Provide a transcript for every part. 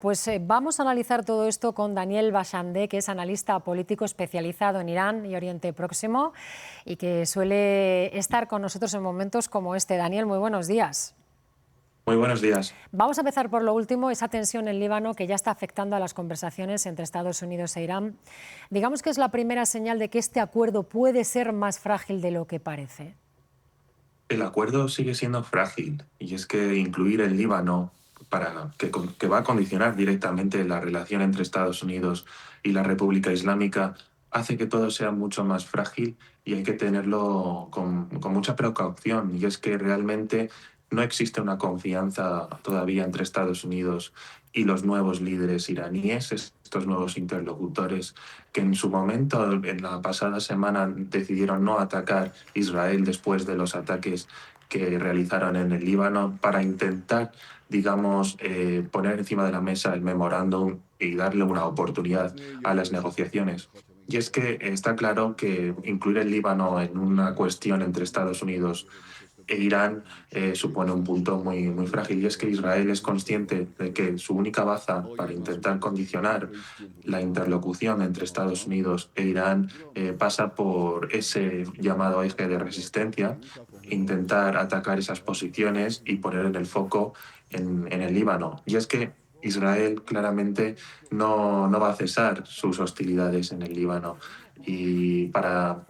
Pues vamos a analizar todo esto con Daniel Bachandé, que es analista político especializado en Irán y Oriente Próximo y que suele estar con nosotros en momentos como este. Daniel, muy buenos días. Muy buenos días. Vamos a empezar por lo último, esa tensión en Líbano que ya está afectando a las conversaciones entre Estados Unidos e Irán. Digamos que es la primera señal de que este acuerdo puede ser más frágil de lo que parece. El acuerdo sigue siendo frágil y es que incluir el Líbano que va a condicionar directamente la relación entre Estados Unidos y la República Islámica hace que todo sea mucho más frágil y hay que tenerlo con mucha precaución. Y es que realmente no existe una confianza todavía entre Estados Unidos y los nuevos líderes iraníes, estos nuevos interlocutores que en su momento, en la pasada semana, decidieron no atacar Israel después de los ataques que realizaron en el Líbano para intentar, digamos, poner encima de la mesa el memorándum y darle una oportunidad a las negociaciones. Y es que está claro que incluir el Líbano en una cuestión entre Estados Unidos e Irán supone un punto muy frágil. Y es que Israel es consciente de que su única baza para intentar condicionar la interlocución entre Estados Unidos e Irán pasa por ese llamado eje de resistencia, intentar atacar esas posiciones y poner en el foco en el Líbano. Y es que Israel claramente no va a cesar sus hostilidades en el Líbano y para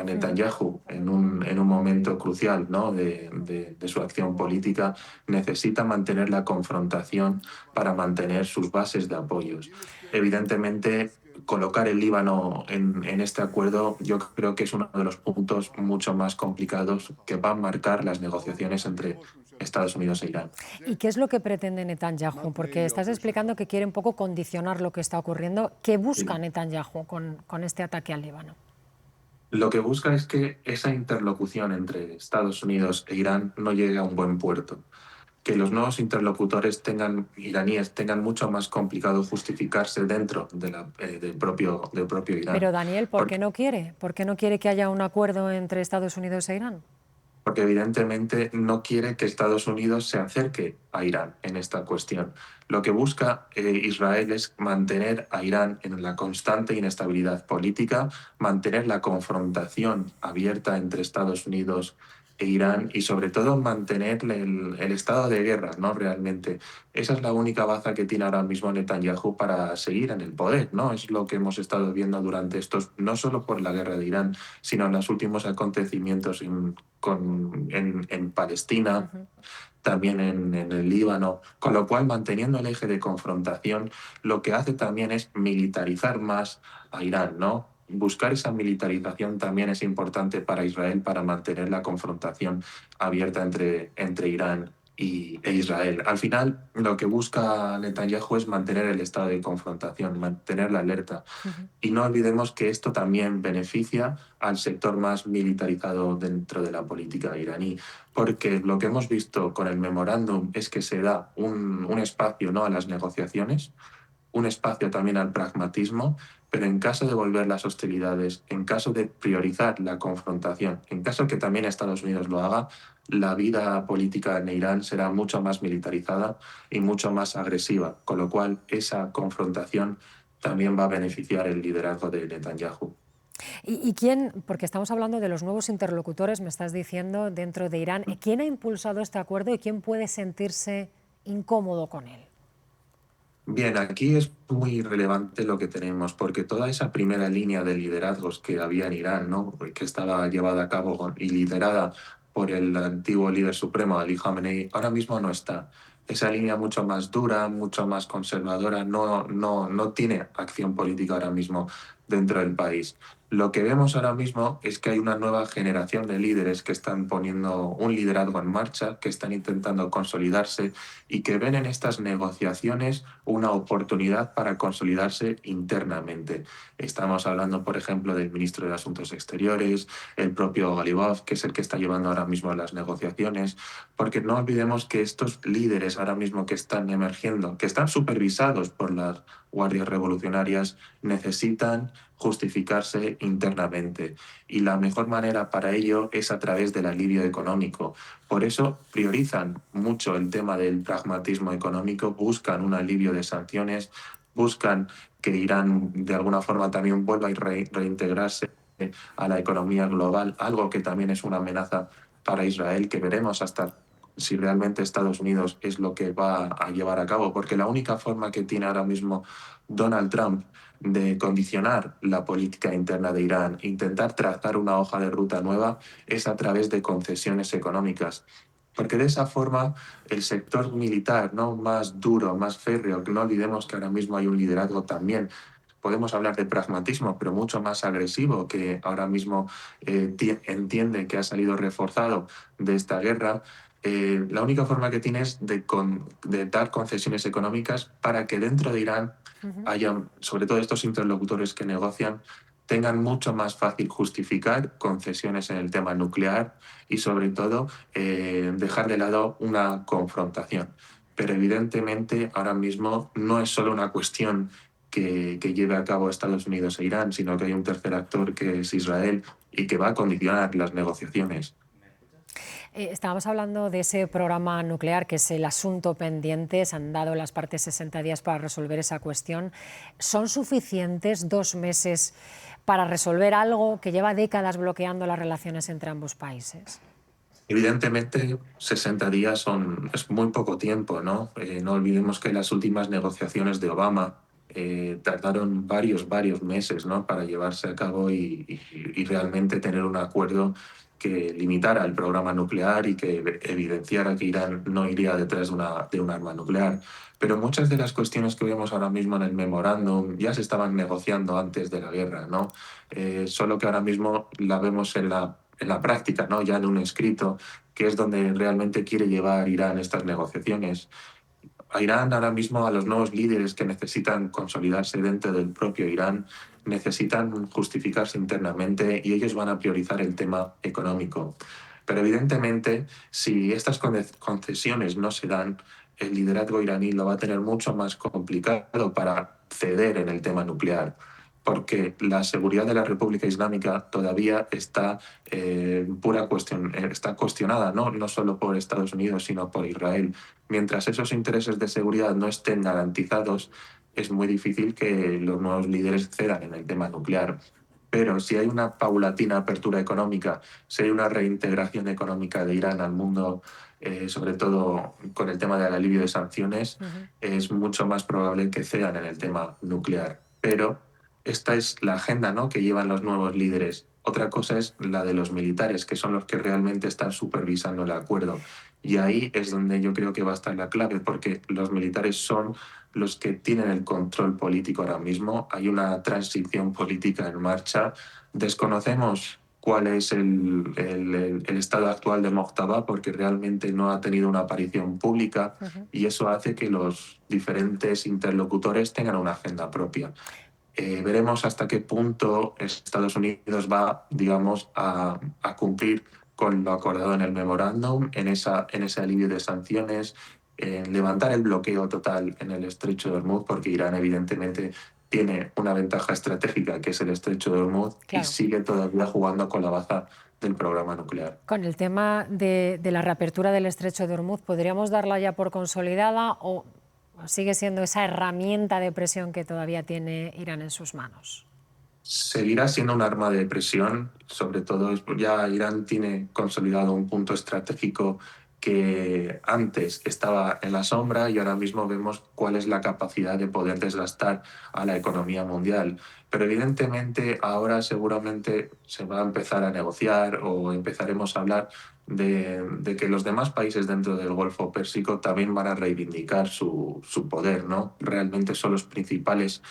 Netanyahu, en un momento crucial, ¿no?, de su acción política, necesita mantener la confrontación para mantener sus bases de apoyos. Evidentemente, colocar el Líbano en este acuerdo yo creo que es uno de los puntos mucho más complicados que van a marcar las negociaciones entre Estados Unidos e Irán. ¿Y qué es lo que pretende Netanyahu? Porque estás explicando que quiere un poco condicionar lo que está ocurriendo. ¿Qué busca Sí. Netanyahu con este ataque al Líbano? Lo que busca es que esa interlocución entre Estados Unidos e Irán no llegue a un buen puerto, que los nuevos interlocutores iraníes tengan mucho más complicado justificarse dentro del propio Irán. Pero Daniel, ¿por qué Porque no quiere? ¿Por qué no quiere que haya un acuerdo entre Estados Unidos e Irán? porque evidentemente no quiere que Estados Unidos se acerque a Irán en esta cuestión. Lo que busca Israel es mantener a Irán en la constante inestabilidad política, mantener la confrontación abierta entre Estados Unidos e Irán y sobre todo mantener el estado de guerra, ¿no? Realmente. Esa es la única baza que tiene ahora mismo Netanyahu para seguir en el poder, ¿no? Es lo que hemos estado viendo durante estos, no solo por la guerra de Irán, sino en los últimos acontecimientos en Palestina, Ujú. también en el Líbano, con lo cual manteniendo el eje de confrontación, lo que hace también es militarizar más a Irán, ¿no? Buscar esa militarización también es importante para Israel para mantener la confrontación abierta entre Irán e Israel. Al final, lo que busca Netanyahu es mantener el estado de confrontación, mantener la alerta. Ujú. Y no olvidemos que esto también beneficia al sector más militarizado dentro de la política iraní, porque lo que hemos visto con el memorándum es que se da un espacio, ¿no?, a las negociaciones, un espacio también al pragmatismo, pero en caso de volver las hostilidades, en caso de priorizar la confrontación, en caso que también Estados Unidos lo haga, la vida política en Irán será mucho más militarizada y mucho más agresiva, con lo cual esa confrontación también va a beneficiar el liderazgo de Netanyahu. ¿Y quién, porque estamos hablando de los nuevos interlocutores, me estás diciendo, dentro de Irán, quién ha impulsado este acuerdo y quién puede sentirse incómodo con él? Bien, aquí es muy relevante lo que tenemos, porque toda esa primera línea de liderazgos que había en Irán, ¿no?, que estaba llevada a cabo y liderada por el antiguo líder supremo, Ali Khamenei, ahora mismo no está. Esa línea mucho más dura, mucho más conservadora, no tiene acción política ahora mismo dentro del país. Lo que vemos ahora mismo es que hay una nueva generación de líderes que están poniendo un liderazgo en marcha, que están intentando consolidarse y que ven en estas negociaciones una oportunidad para consolidarse internamente. Estamos hablando, por ejemplo, del ministro de Asuntos Exteriores, el propio Galibaf, que es el que está llevando ahora mismo las negociaciones, porque no olvidemos que estos líderes ahora mismo que están emergiendo, que están supervisados guardias revolucionarias necesitan justificarse internamente. Y la mejor manera para ello es a través del alivio económico. Por eso priorizan mucho el tema del pragmatismo económico, buscan un alivio de sanciones, buscan que Irán de alguna forma también vuelva a reintegrarse a la economía global, algo que también es una amenaza para Israel, que veremos hasta si realmente Estados Unidos es lo que va a llevar a cabo, porque la única forma que tiene ahora mismo Donald Trump de condicionar la política interna de Irán, intentar trazar una hoja de ruta nueva, es a través de concesiones económicas. Porque de esa forma el sector militar, ¿no?, más duro, más férreo, que no olvidemos que ahora mismo hay un liderazgo también, podemos hablar de pragmatismo, pero mucho más agresivo, que ahora mismo entiende que ha salido reforzado de esta guerra. La única forma que tiene es de dar concesiones económicas para que dentro de Irán Ujú. haya, sobre todo estos interlocutores que negocian, tengan mucho más fácil justificar concesiones en el tema nuclear y sobre todo dejar de lado una confrontación. Pero evidentemente ahora mismo no es solo una cuestión que lleve a cabo Estados Unidos e Irán, sino que hay un tercer actor que es Israel y que va a condicionar las negociaciones. Estábamos hablando de ese programa nuclear, que es el asunto pendiente. Se han dado las partes 60 días para resolver esa cuestión. ¿Son suficientes 2 meses para resolver algo que lleva décadas bloqueando las relaciones entre ambos países? Evidentemente, 60 días es muy poco tiempo, ¿no? No olvidemos que las últimas negociaciones de Obama tardaron varios meses, ¿no?, para llevarse a cabo y realmente tener un acuerdo que limitara el programa nuclear y que evidenciara que Irán no iría detrás de un arma nuclear. Pero muchas de las cuestiones que vemos ahora mismo en el memorándum ya se estaban negociando antes de la guerra, ¿no? Solo que ahora mismo la vemos en la práctica, ¿no?, ya en un escrito, que es donde realmente quiere llevar Irán estas negociaciones. A Irán ahora mismo, a los nuevos líderes que necesitan consolidarse dentro del propio Irán, necesitan justificarse internamente y ellos van a priorizar el tema económico. Pero evidentemente, si estas concesiones no se dan, el liderazgo iraní lo va a tener mucho más complicado para ceder en el tema nuclear, porque la seguridad de la República Islámica todavía está está cuestionada, ¿no? No solo por Estados Unidos, sino por Israel. Mientras esos intereses de seguridad no estén garantizados, es muy difícil que los nuevos líderes cedan en el tema nuclear. Pero si hay una paulatina apertura económica, si hay una reintegración económica de Irán al mundo, sobre todo con el tema del alivio de sanciones, Ujú. es mucho más probable que cedan en el tema nuclear. Pero esta es la agenda, ¿no?, que llevan los nuevos líderes. Otra cosa es la de los militares, que son los que realmente están supervisando el acuerdo. Y ahí es donde yo creo que va a estar la clave, porque los militares son los que tienen el control político ahora mismo. Hay una transición política en marcha. Desconocemos cuál es el estado actual de Mojtaba, porque realmente no ha tenido una aparición pública Ujú. y eso hace que los diferentes interlocutores tengan una agenda propia. Veremos hasta qué punto Estados Unidos va, digamos, a cumplir con lo acordado en el memorándum, en ese alivio de sanciones, en levantar el bloqueo total en el estrecho de Hormuz, porque Irán evidentemente tiene una ventaja estratégica, que es el estrecho de Hormuz, y Claro. sigue todavía jugando con la baza del programa nuclear. Con el tema de la reapertura del estrecho de Hormuz, ¿podríamos darla ya por consolidada o sigue siendo esa herramienta de presión que todavía tiene Irán en sus manos? Seguirá siendo un arma de presión, sobre todo ya Irán tiene consolidado un punto estratégico que antes estaba en la sombra y ahora mismo vemos cuál es la capacidad de poder desgastar a la economía mundial. Pero evidentemente ahora seguramente se va a empezar a negociar o empezaremos a hablar de que los demás países dentro del Golfo Pérsico también van a reivindicar su poder, ¿no? Realmente son los principales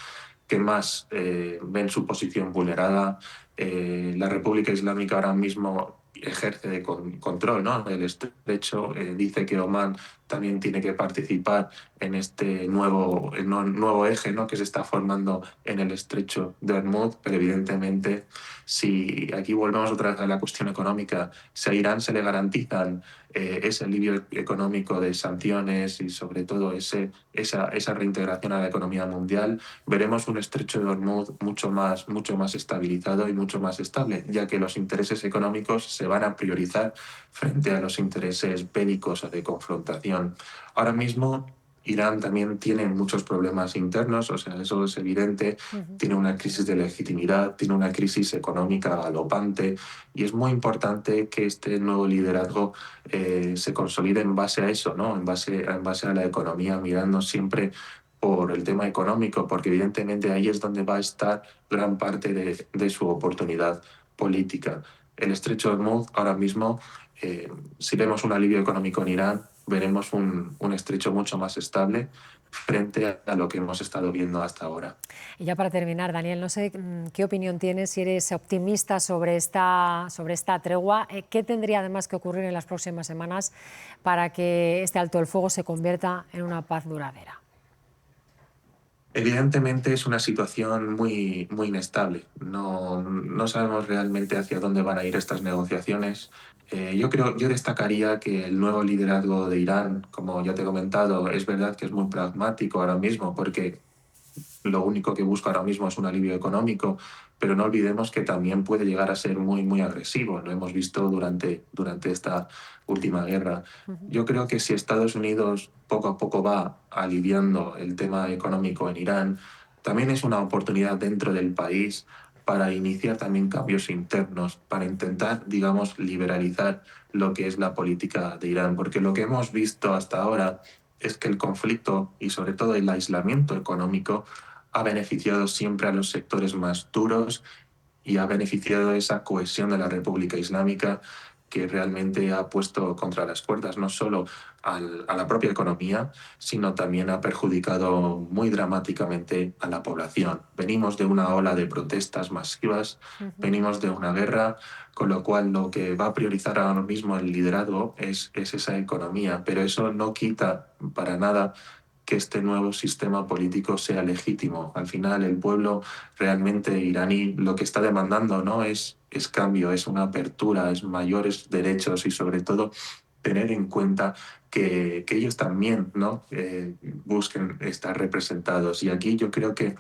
que más ven su posición vulnerada. La República Islámica ahora mismo ejerce de control, ¿no?, del estrecho. Dice que Omán también tiene que participar en este nuevo eje, ¿no?, que se está formando en el estrecho de Hormuz, pero evidentemente si aquí volvemos otra vez a la cuestión económica, si a Irán se le garantizan ese alivio económico de sanciones y sobre todo esa reintegración a la economía mundial, veremos un estrecho de Hormuz mucho más estabilizado y mucho más estable, ya que los intereses económicos se van a priorizar frente a los intereses bélicos o de confrontación. Ahora mismo Irán también tiene muchos problemas internos, o sea, eso es evidente, tiene una crisis de legitimidad, tiene una crisis económica galopante y es muy importante que este nuevo liderazgo se consolide en base a eso, ¿no? En base a la economía, mirando siempre por el tema económico, porque evidentemente ahí es donde va a estar gran parte de su oportunidad política. El estrecho de Hormuz ahora mismo, si vemos un alivio económico en Irán, veremos un estrecho mucho más estable frente a lo que hemos estado viendo hasta ahora. Y ya para terminar, Daniel, no sé qué opinión tienes, si eres optimista sobre esta tregua. ¿Qué tendría además que ocurrir en las próximas semanas para que este alto el fuego se convierta en una paz duradera? Evidentemente es una situación muy inestable. No sabemos realmente hacia dónde van a ir estas negociaciones. Yo destacaría que el nuevo liderazgo de Irán, como ya te he comentado, es verdad que es muy pragmático ahora mismo porque lo único que busca ahora mismo es un alivio económico, pero no olvidemos que también puede llegar a ser muy agresivo. Lo hemos visto durante esta última guerra. Yo creo que si Estados Unidos poco a poco va aliviando el tema económico en Irán, también es una oportunidad dentro del país para iniciar también cambios internos, para intentar, digamos, liberalizar lo que es la política de Irán, porque lo que hemos visto hasta ahora es que el conflicto y sobre todo el aislamiento económico ha beneficiado siempre a los sectores más duros y ha beneficiado esa cohesión de la República Islámica que realmente ha puesto contra las cuerdas no solo a la propia economía, sino también ha perjudicado muy dramáticamente a la población. Venimos de una ola de protestas masivas, venimos de una guerra, con lo cual lo que va a priorizar ahora mismo el liderazgo es esa economía, pero eso no quita para nada que este nuevo sistema político sea legítimo. Al final, el pueblo realmente iraní lo que está demandando, ¿no?, es cambio, es una apertura, es mayores derechos y sobre todo tener en cuenta que ellos también, ¿no?, busquen estar representados. Y aquí yo creo que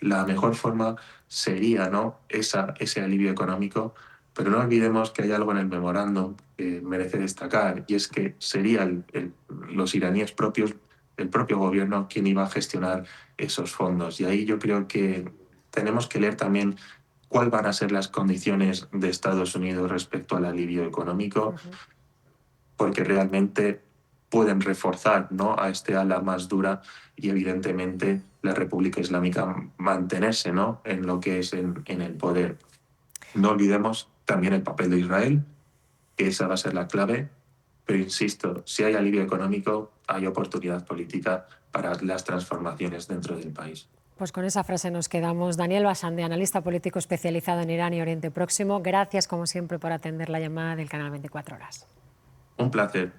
la mejor forma sería, ¿no?, ese alivio económico, pero no olvidemos que hay algo en el memorándum que merece destacar, y es que sería los iraníes propios, el propio gobierno, quien iba a gestionar esos fondos. Y ahí yo creo que tenemos que leer también cuáles van a ser las condiciones de Estados Unidos respecto al alivio económico, porque realmente pueden reforzar, ¿no?, a este ala más dura y evidentemente la República Islámica mantenerse, ¿no?, en lo que es en el poder. No olvidemos también el papel de Israel, que esa va a ser la clave, pero insisto, si hay alivio económico, hay oportunidad política para las transformaciones dentro del país. Pues con esa frase nos quedamos. Daniel Bashande, analista político especializado en Irán y Oriente Próximo, gracias como siempre por atender la llamada del canal 24 Horas. Un placer.